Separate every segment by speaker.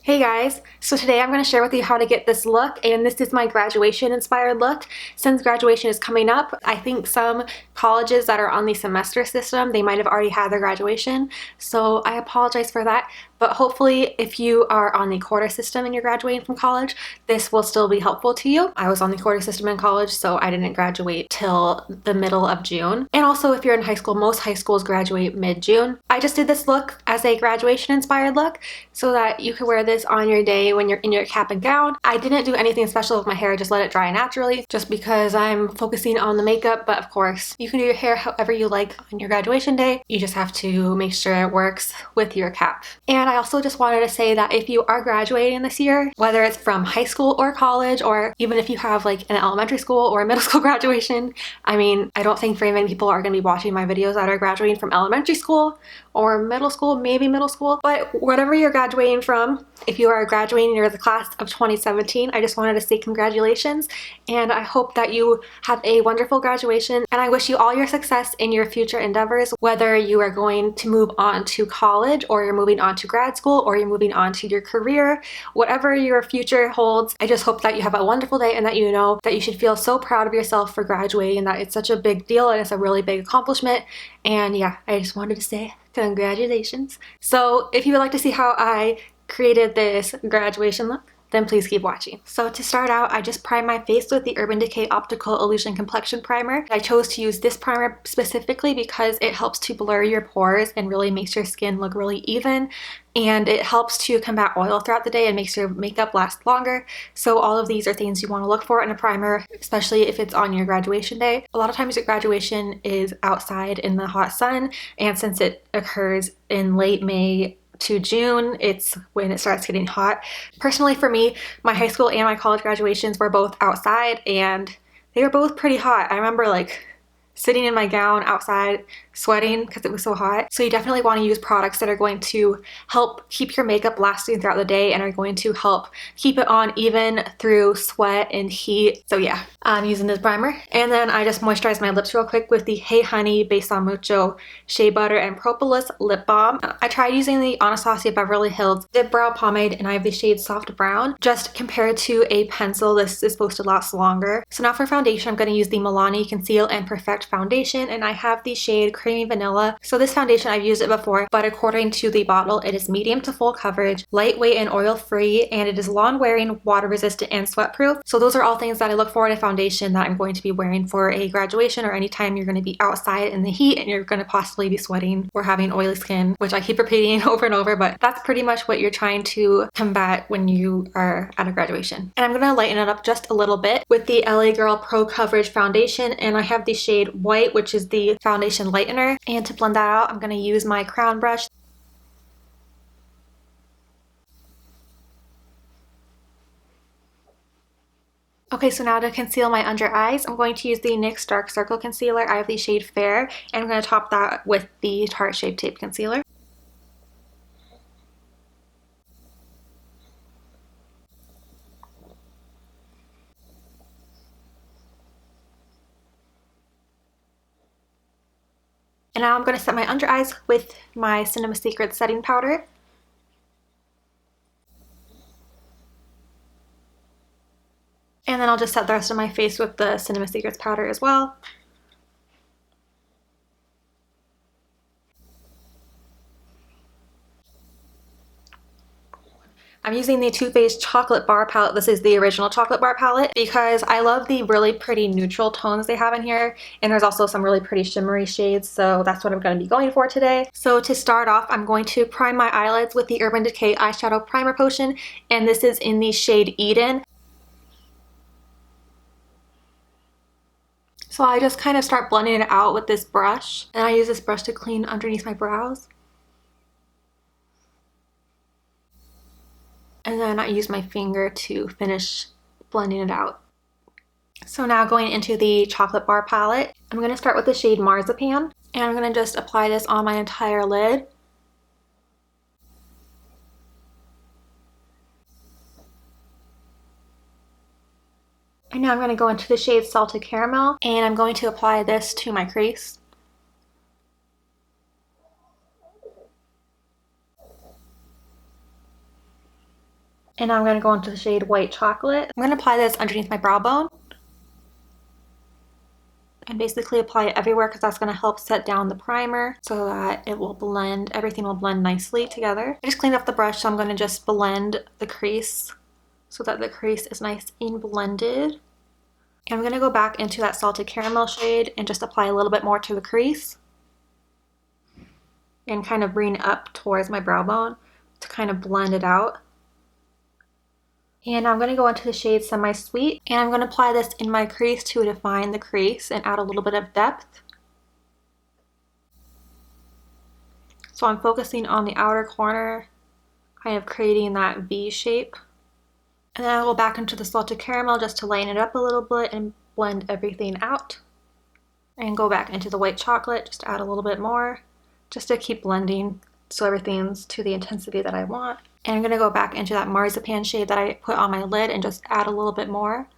Speaker 1: Hey guys, so today I'm going to share with you how to get this look, and this is my graduation inspired look. Since graduation is coming up, I think some colleges that are on the semester system, they might have already had their graduation, so I apologize for that. But hopefully if you are on the quarter system and you're graduating from college, this will still be helpful to you. I was on the quarter system in college, so I didn't graduate till the middle of June. And also if you're in high school, most high schools graduate mid-June. I just did this look as a graduation inspired look so that you could wear this on your day when you're in your cap and gown. I didn't do anything special with my hair, just let it dry naturally, just because I'm focusing on the makeup. But of course, you can do your hair however you like on your graduation day. You just have to make sure it works with your cap. And I also just wanted to say that if you are graduating this year, whether it's from high school or college, or even if you have like an elementary school or a middle school graduation, I mean, I don't think very many people are going to be watching my videos that are graduating from elementary school or middle school, maybe middle school, but whatever you're graduating from, if you are graduating, you're the class of 2017, I just wanted to say congratulations, and I hope that you have a wonderful graduation, and I wish you all your success in your future endeavors, whether you are going to move on to college, or you're moving on to grad school, or you're moving on to your career. Whatever your future holds, I just hope that you have a wonderful day and that you know that you should feel so proud of yourself for graduating, and that it's such a big deal and it's a really big accomplishment. And yeah, I just wanted to say congratulations. So if you would like to see how I created this graduation look, then please keep watching. So to start out, I just primed my face with the Urban Decay Optical Illusion Complexion Primer. I chose to use this primer specifically because it helps to blur your pores and really makes your skin look really even, and it helps to combat oil throughout the day and makes your makeup last longer. So all of these are things you want to look for in a primer, especially if it's on your graduation day. A lot of times your graduation is outside in the hot sun, and since it occurs in late May to June, it's when it starts getting hot. Personally for me, my high school and my college graduations were both outside, and they were both pretty hot. I remember like sitting in my gown outside sweating because it was so hot. So you definitely want to use products that are going to help keep your makeup lasting throughout the day and are going to help keep it on even through sweat and heat. So yeah, I'm using this primer. And then I just moisturized my lips real quick with the Hey Honey Based on Mucho Shea Butter and Propolis Lip Balm. I tried using the Anastasia Beverly Hills Dip Brow Pomade, and I have the shade Soft Brown. Just compared to a pencil, this is supposed to last longer. So now for foundation, I'm going to use the Milani Conceal and Perfect Foundation, and I have the shade Creamy Vanilla. So this foundation, I've used it before, but according to the bottle, it is medium to full coverage, lightweight and oil-free, and it is lawn-wearing, water-resistant, and sweat-proof. So those are all things that I look for in a foundation that I'm going to be wearing for a graduation or anytime you're going to be outside in the heat and you're going to possibly be sweating or having oily skin, which I keep repeating over and over, but that's pretty much what you're trying to combat when you are at a graduation. And I'm going to lighten it up just a little bit with the LA Girl Pro Coverage Foundation, and I have the shade White, which is the foundation lightener. And to blend that out, I'm going to use my crown brush. Okay, so now to conceal my under eyes, I'm going to use the NYX Dark Circle Concealer. I have the shade Fair, and I'm going to top that with the Tarte Shape Tape Concealer. And now I'm going to set my under eyes with my Cinema Secrets setting powder. And then I'll just set the rest of my face with the Cinema Secrets powder as well. I'm using the Too Faced Chocolate Bar Palette. This is the original Chocolate Bar Palette because I love the really pretty neutral tones they have in here. And there's also some really pretty shimmery shades, so that's what I'm going to be going for today. So to start off, I'm going to prime my eyelids with the Urban Decay Eyeshadow Primer Potion, and this is in the shade Eden. So I just kind of start blending it out with this brush, and I use this brush to clean underneath my brows. And then I use my finger to finish blending it out. So now going into the Chocolate Bar palette, I'm going to start with the shade Marzipan, and I'm going to just apply this on my entire lid. And now I'm going to go into the shade Salted Caramel, and I'm going to apply this to my crease. And now I'm going to go into the shade White Chocolate. I'm going to apply this underneath my brow bone. And basically apply it everywhere because that's going to help set down the primer so that it will blend, everything will blend nicely together. I just cleaned up the brush, so I'm going to just blend the crease so that the crease is nice and blended. And I'm going to go back into that Salted Caramel shade and just apply a little bit more to the crease and kind of bring up towards my brow bone to kind of blend it out. And I'm going to go into the shade Semi Sweet, and I'm going to apply this in my crease to define the crease and add a little bit of depth. So I'm focusing on the outer corner, kind of creating that V shape. And then I'll go back into the Salted Caramel just to lighten it up a little bit and blend everything out. And go back into the White Chocolate, just to add a little bit more, just to keep blending so everything's to the intensity that I want. And I'm going to go back into that Marzipan shade that I put on my lid and just add a little bit more,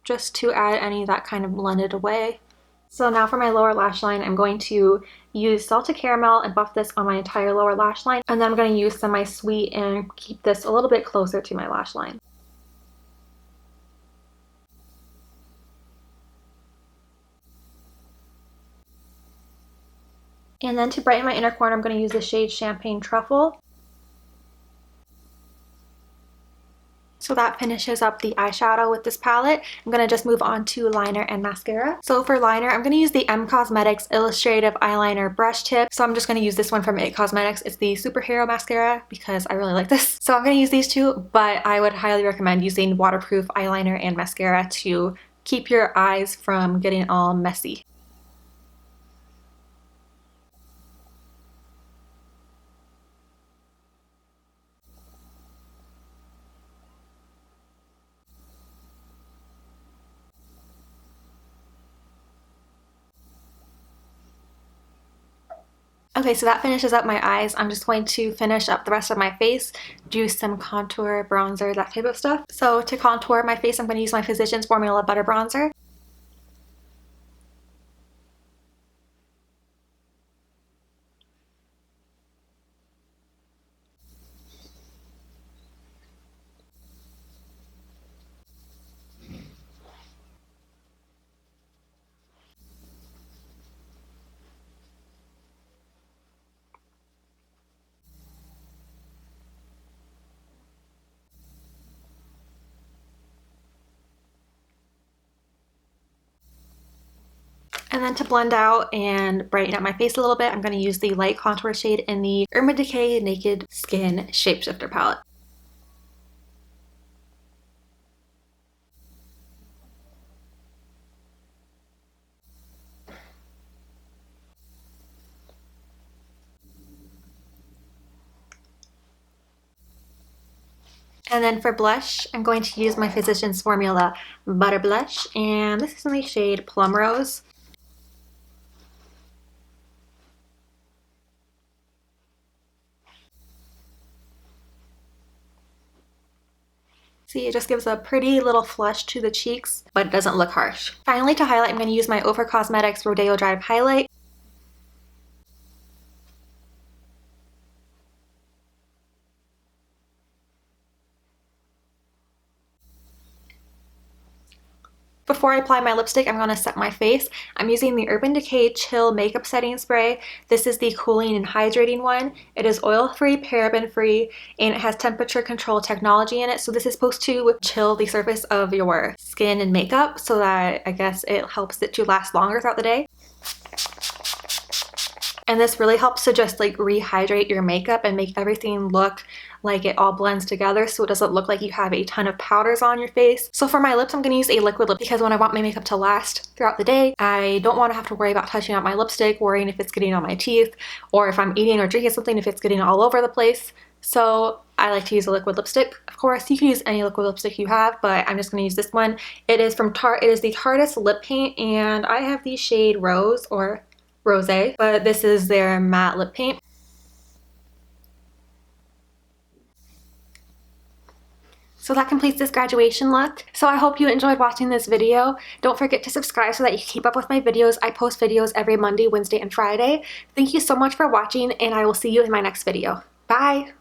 Speaker 1: just to add any of that kind of blended away. So now for my lower lash line, I'm going to use Salted Caramel and buff this on my entire lower lash line. And then I'm going to use Semi Sweet and keep this a little bit closer to my lash line. And then to brighten my inner corner, I'm going to use the shade Champagne Truffle. So that finishes up the eyeshadow with this palette. I'm going to just move on to liner and mascara. So for liner, I'm going to use the M Cosmetics Illustrative Eyeliner Brush Tip. So I'm just going to use this one from It Cosmetics. It's the Superhero Mascara because I really like this. So I'm going to use these two, but I would highly recommend using waterproof eyeliner and mascara to keep your eyes from getting all messy. Okay, so that finishes up my eyes. I'm just going to finish up the rest of my face, do some contour, bronzer, that type of stuff. So to contour my face, I'm going to use my Physicians Formula Butter Bronzer. And then to blend out and brighten up my face a little bit, I'm going to use the light contour shade in the Urban Decay Naked Skin Shapeshifter palette. And then for blush, I'm going to use my Physicians Formula Butter Blush, and this is in the shade Plum Rose. See, it just gives a pretty little flush to the cheeks, but it doesn't look harsh. Finally, to highlight, I'm going to use my Ofra Cosmetics Rodeo Drive Highlight. Before I apply my lipstick, I'm going to set my face. I'm using the Urban Decay Chill Makeup Setting Spray. This is the cooling and hydrating one. It is oil-free, paraben-free, and it has temperature control technology in it. So this is supposed to chill the surface of your skin and makeup so that I guess it helps it to last longer throughout the day. And this really helps to just like rehydrate your makeup and make everything look like it all blends together so it doesn't look like you have a ton of powders on your face. So for my lips, I'm going to use a liquid lip because when I want my makeup to last throughout the day, I don't want to have to worry about touching up my lipstick, worrying if it's getting on my teeth, or if I'm eating or drinking something, if it's getting all over the place. So I like to use a liquid lipstick. Of course, you can use any liquid lipstick you have, but I'm just going to use this one. It is from Tarte. It is the Tarteist Lip Paint, and I have the shade Rose or Rosé, but this is their matte lip paint. So that completes this graduation look. So I hope you enjoyed watching this video. Don't forget to subscribe so that you can keep up with my videos. I post videos every Monday, Wednesday, and Friday. Thank you so much for watching, and I will see you in my next video. Bye!